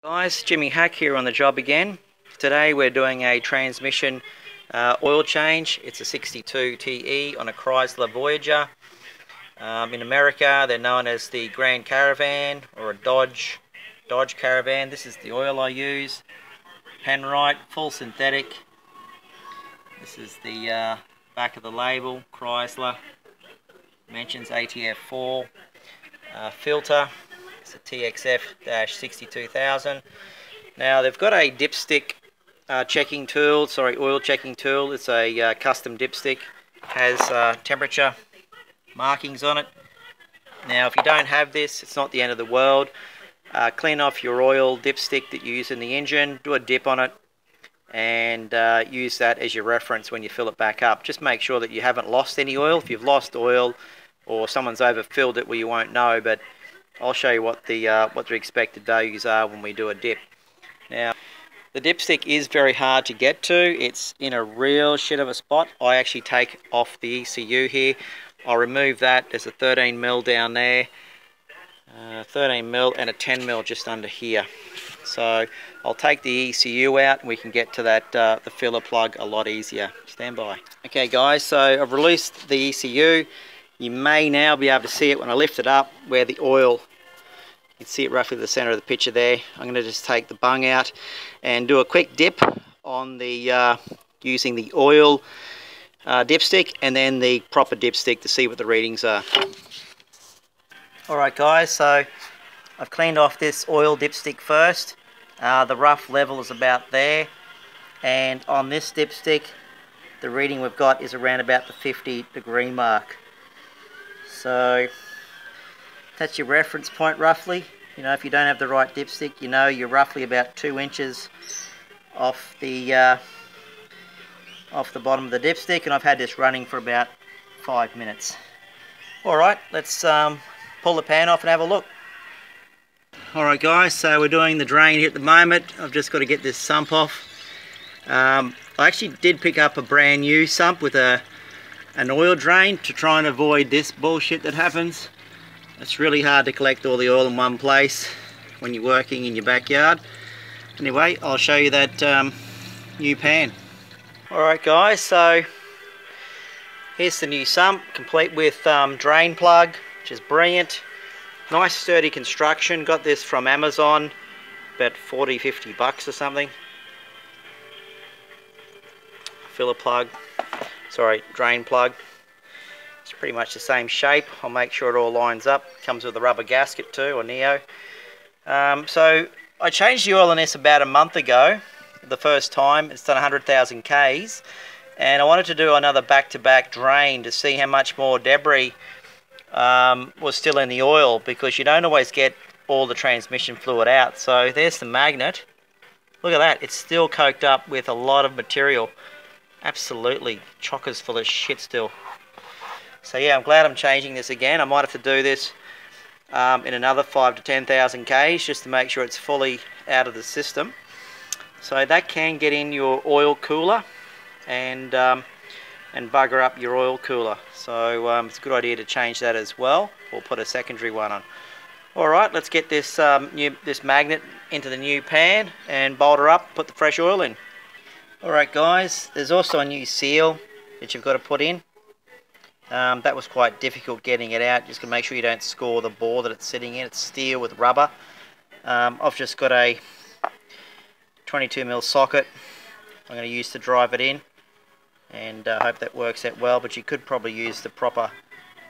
Guys, Jimmy Hack here on the job again. Today we're doing a transmission oil change. It's a 62 TE on a Chrysler Voyager. In America they're known as the Grand Caravan or a Dodge Caravan. This is the oil I use. Penrite, full synthetic. This is the back of the label, Chrysler. Mentions ATF4. Filter. It's a TXF-62000. Now they've got a dipstick oil checking tool. It's a custom dipstick. Has temperature markings on it. Now if you don't have this, it's not the end of the world. Clean off your oil dipstick that you use in the engine, do a dip on it, and use that as your reference when you fill it back up. Just make sure that you haven't lost any oil. If you've lost oil or someone's overfilled it, well, you won't know, but I'll show you what the expected values are when we do a dip. Now, the dipstick is very hard to get to. It's in a real shit of a spot. I actually take off the ECU here. I'll remove that. There's a 13mm down there, 13mm and a 10mm just under here. So I'll take the ECU out and we can get to that the filler plug a lot easier. Stand by. Okay guys, so I've released the ECU. You may now be able to see it when I lift it up where the oil, you can see it roughly the center of the picture there. I'm going to just take the bung out and do a quick dip on the using the oil dipstick and then the proper dipstick to see what the readings are. Alright guys, so I've cleaned off this oil dipstick first. The rough level is about there, and on this dipstick the reading we've got is around about the 50-degree mark. So that's your reference point roughly. You know, if you don't have the right dipstick, you know you're roughly about 2 inches off the bottom of the dipstick, and I've had this running for about 5 minutes. Alright, let's pull the pan off and have a look. Alright guys, so we're doing the drain here at the moment. I've just got to get this sump off. I actually did pick up a brand new sump with an oil drain to try and avoid this bullshit that happens. It's really hard to collect all the oil in one place when you're working in your backyard. Anyway, I'll show you that new pan. Alright guys, so here's the new sump, complete with drain plug, which is brilliant. Nice sturdy construction. Got this from Amazon, about 40-50 bucks or something. Filler plug, sorry, drain plug. It's pretty much the same shape. I'll make sure it all lines up. Comes with a rubber gasket too, or Neo. So I changed the oil in this about a month ago. The first time. It's done 100,000 Ks, and I wanted to do another back-to-back drain to see how much more debris was still in the oil, because you don't always get all the transmission fluid out. So there's the magnet. Look at that, it's still coked up with a lot of material. Absolutely chockers full of shit still. So yeah, I'm glad I'm changing this again. I might have to do this in another 5,000 to 10,000 Ks just to make sure it's fully out of the system. So that can get in your oil cooler and bugger up your oil cooler. So it's a good idea to change that as well, or put a secondary one on. Alright, let's get this this magnet into the new pan and bolt her up, put the fresh oil in. Alright guys, there's also a new seal that you've got to put in. That was quite difficult getting it out. Just to make sure you don't score the bore that it's sitting in. It's steel with rubber. I've just got a 22mm socket I'm going to use to drive it in, and I hope that works out well, but you could probably use the proper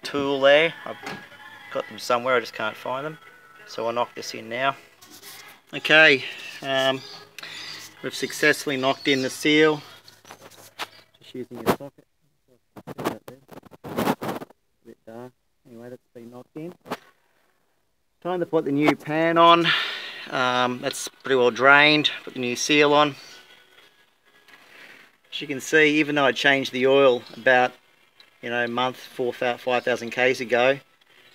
tool there. I've got them somewhere, I just can't find them, so I'll knock this in now. Okay, we've successfully knocked in the seal, just using a socket. A bit dark. Anyway, that's been knocked in. Time to put the new pan on. That's pretty well drained. Put the new seal on. As you can see, even though I changed the oil about, you know, a month, 5,000 Ks ago,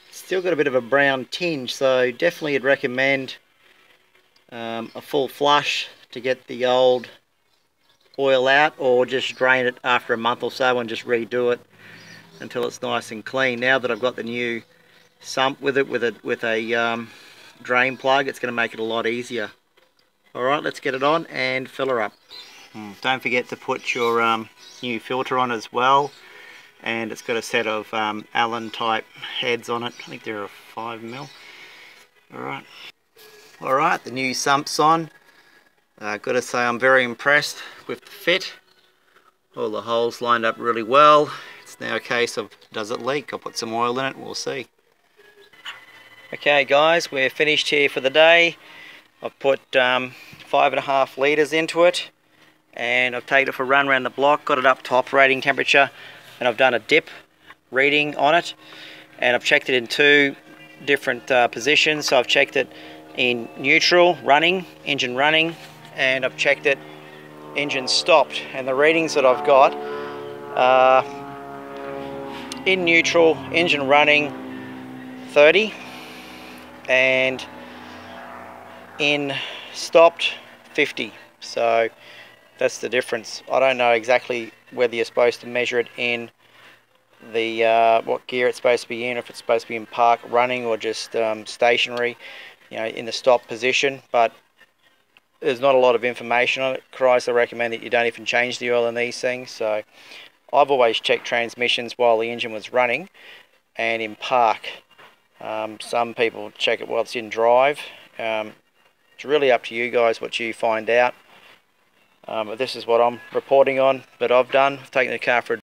it's still got a bit of a brown tinge. So definitely I'd recommend a full flush to get the old oil out, or just drain it after a month or so and just redo it until it's nice and clean. Now that I've got the new sump with it, with a drain plug, it's going to make it a lot easier. Alright, let's get it on and fill her up. Don't forget to put your new filter on as well, and it's got a set of Allen type heads on it. I think they're a 5mm. Alright, the new sump's on. Gotta say I'm very impressed with the fit. All the holes lined up really well. It's now a case of, does it leak? I'll put some oil in it and we'll see. Okay guys, we're finished here for the day. I've put 5.5 litres into it, and I've taken it for a run around the block, got it up to operating temperature, and I've done a dip reading on it, and I've checked it in 2 different positions. So I've checked it in neutral, running, engine running, and I've checked it engine stopped, and the readings that I've got are in neutral, engine running 30, and in stopped 50. So that's the difference. I don't know exactly whether you're supposed to measure it in the what gear it's supposed to be in, if it's supposed to be in park running or just stationary, you know, in the stop position, but there's not a lot of information on it. Chrysler recommend that you don't even change the oil in these things, so I've always checked transmissions while the engine was running and in park. Some people check it while it's in drive. It's really up to you guys what you find out. But this is what I'm reporting on that I've done. I've taken the car for a